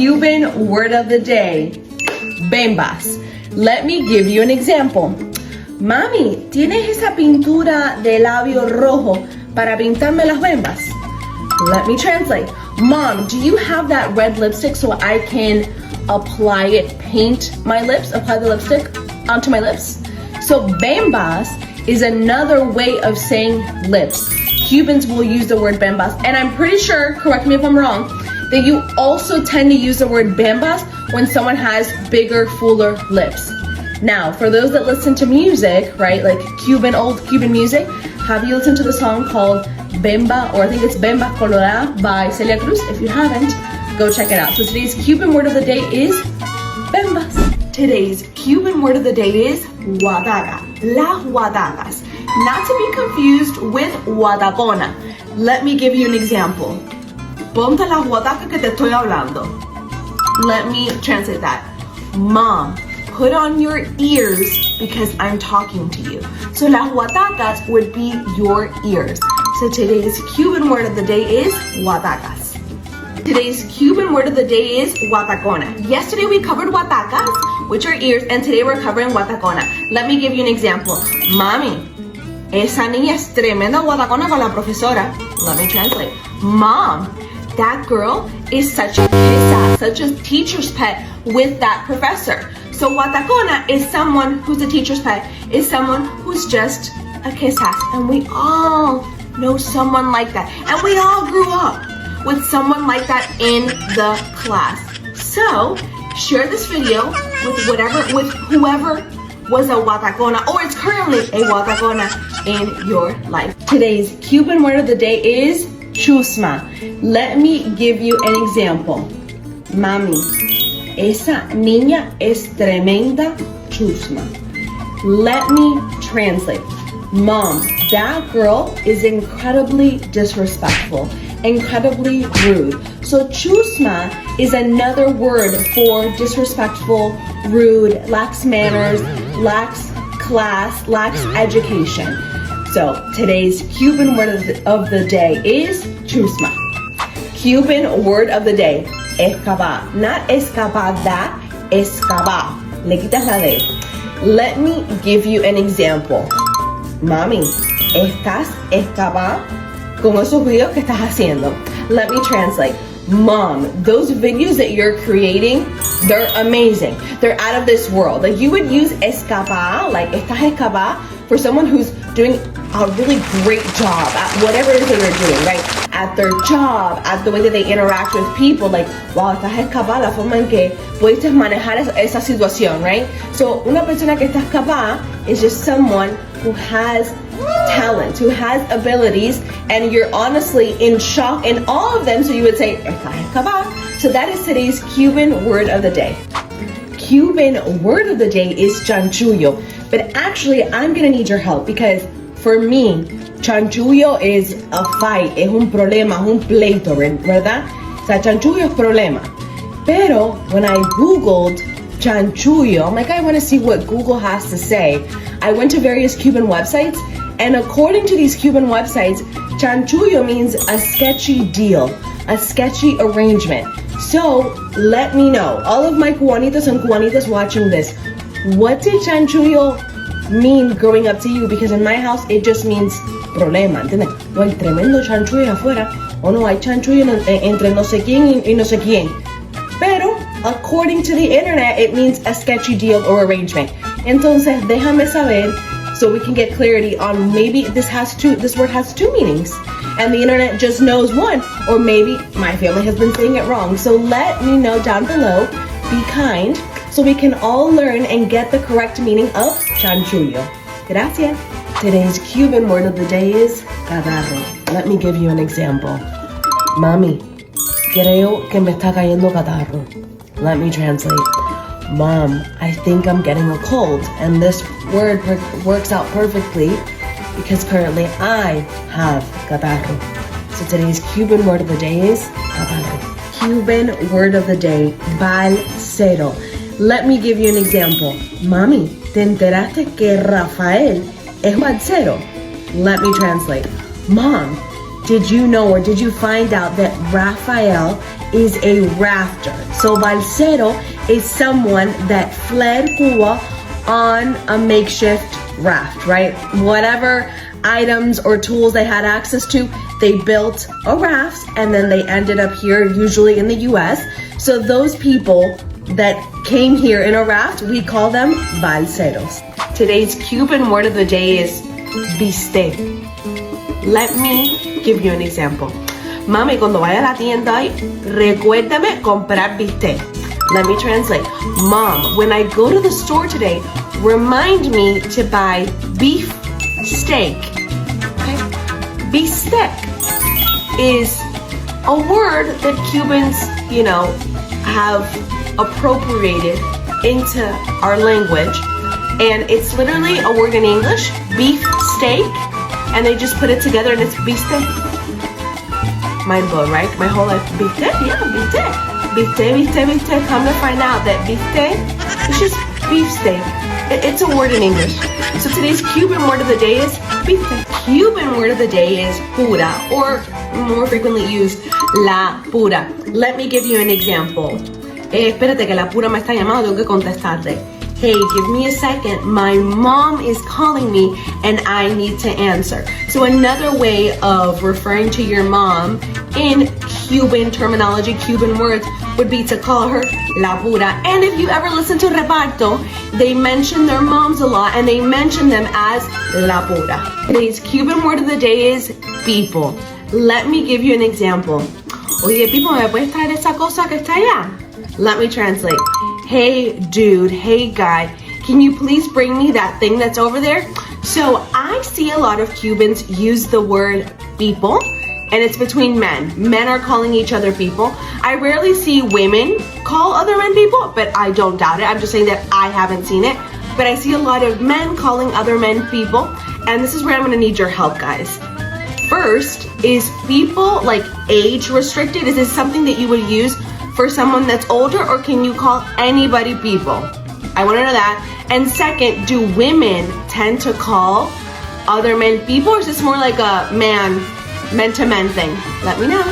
Cuban word of the day, bembas. Let me give you an example. Mami, ¿tienes esa pintura de labio rojo para pintarme las bembas? Let me translate. Mom, do you have that red lipstick so I can apply it, paint my lips, apply the lipstick onto my lips? So bembas is another way of saying lips. Cubans will use the word bembas, and I'm pretty sure, correct me if I'm wrong, that you also tend to use the word bembas when someone has bigger, fuller lips. Now, for those that listen to music, right, like old Cuban music, have you listened to the song called Bemba, or I think it's Bemba Colorada by Celia Cruz? If you haven't, go check it out. So today's Cuban word of the day is bembas. Today's Cuban word of the day is guataca, las guatacas. Not to be confused with guatacona. Let me give you an example. Ponte las guatacas que te estoy hablando. Let me translate that. Mom, put on your ears because I'm talking to you. So las guatacas would be your ears. So today's Cuban word of the day is guatacas. Today's Cuban word of the day is guatacona. Yesterday we covered guatacas, which are ears, and today we're covering guatacona. Let me give you an example. Mami, esa niña es tremenda guatacona con la profesora. Let me translate. Mom, that girl is such a kiss-ass, such a teacher's pet with that professor. So guatacona is someone who's a teacher's pet, is someone who's just a kiss-ass. And we all know someone like that. And we all grew up with someone like that in the class. So share this video with whoever was a guatacona or is currently a guatacona in your life. Today's Cuban word of the day is chusma. Let me give you an example. Mami, esa niña es tremenda chusma. Let me translate. Mom, that girl is incredibly disrespectful, incredibly rude. So chusma is another word for disrespectful, rude, lacks manners, lacks class, lacks education. So today's Cuban word of the day is chusma. Cuban word of the day, escapa. Not escapada, escapa. Le quitas la D. Let me give you an example. Mami, ¿estás escapada con esos videos que estás haciendo? Let me translate. Mom, those videos that you're creating, they're amazing. They're out of this world. Like you would use escapa, like estás escapada, for someone who's doing a really great job at whatever it is that they're doing, right? At their job, at the way that they interact with people, like, wow, estás escapada, la forma en que pudiste manejar esa situación, right? So, una persona que está escapada is just someone who has talent, who has abilities, and you're honestly in shock in all of them, so you would say, estás escapada. So that is today's Cuban word of the day. Cuban word of the day is chanchullo, but actually I'm gonna need your help because for me, chanchullo is a fight, es un problema, es un pleito, ¿verdad? O sea, chanchullo es problema. Pero when I Googled chanchullo, I'm like, I want to see what Google has to say. I went to various Cuban websites, and according to these Cuban websites, chanchullo means a sketchy deal, a sketchy arrangement. So let me know, all of my Cubanitos and Cubanitas watching this, what did chanchullo mean growing up to you? Because in my house, it just means problema, ¿entiendes? No hay tremendo chanchullo afuera, o no hay chanchullo entre no sé quién y no sé quién. Pero, according to the internet, it means a sketchy deal or arrangement. Entonces, déjame saber so we can get clarity on maybe this word has two meanings and the internet just knows one, or maybe my family has been saying it wrong. So let me know down below. Be kind so we can all learn and get the correct meaning of chanchullo. Gracias. Today's Cuban word of the day is catarro. Let me give you an example. Mami, creo que me está cayendo catarro. Let me translate. Mom, I think I'm getting a cold. And this word works out perfectly because currently I have catarro. So today's Cuban word of the day is catarro. Cuban word of the day, balsero. Let me give you an example. Mami, ¿te enteraste que Rafael es balsero? Let me translate. Mom, did you know or did you find out that Rafael is a rafter? So balsero is someone that fled Cuba on a makeshift raft, right? Whatever items or tools they had access to, they built a raft and then they ended up here, usually in the US. So those people that came here in a raft, we call them balseros. Today's Cuban word of the day is bistec. Let me give you an example. Mami, cuando vaya a la tienda hoy, recuérdame comprar bistec. Let me translate. Mom, when I go to the store today, remind me to buy beef steak. Okay? Bistec is a word that Cubans, have appropriated into our language. And it's literally a word in English, beef steak, and they just put it together and it's bistec. Mind blown, right? My whole life, bistec? Yeah, bistec. Bistec. Come to find out that bistec is just beef steak. It's a word in English. So today's Cuban word of the day is bistec. Cuban word of the day is pura, or more frequently used, la pura. Let me give you an example. Espérate que la pura me está llamando, tengo que contestarle. Hey, give me a second. My mom is calling me and I need to answer. So another way of referring to your mom in Cuban terminology, Cuban words, would be to call her la pura. And if you ever listen to Reparto, they mention their moms a lot and they mention them as la pura. Today's Cuban word of the day is pipo. Let me give you an example. Oye, pipo, ¿me puedes traer esa cosa que está allá? Let me translate. Hey dude, hey guy, can you please bring me that thing that's over there? So I see a lot of Cubans use the word people, and it's between men. Men are calling each other people. I rarely see women call other men people, but I don't doubt it. I'm just saying that I haven't seen it. But I see a lot of men calling other men people, and this is where I'm gonna need your help, guys. First, is people like age restricted? Is this something that you would use for someone that's older, or can you call anybody people? I want to know that. And second, do women tend to call other men people, or is this more like a man to men thing? Let me know.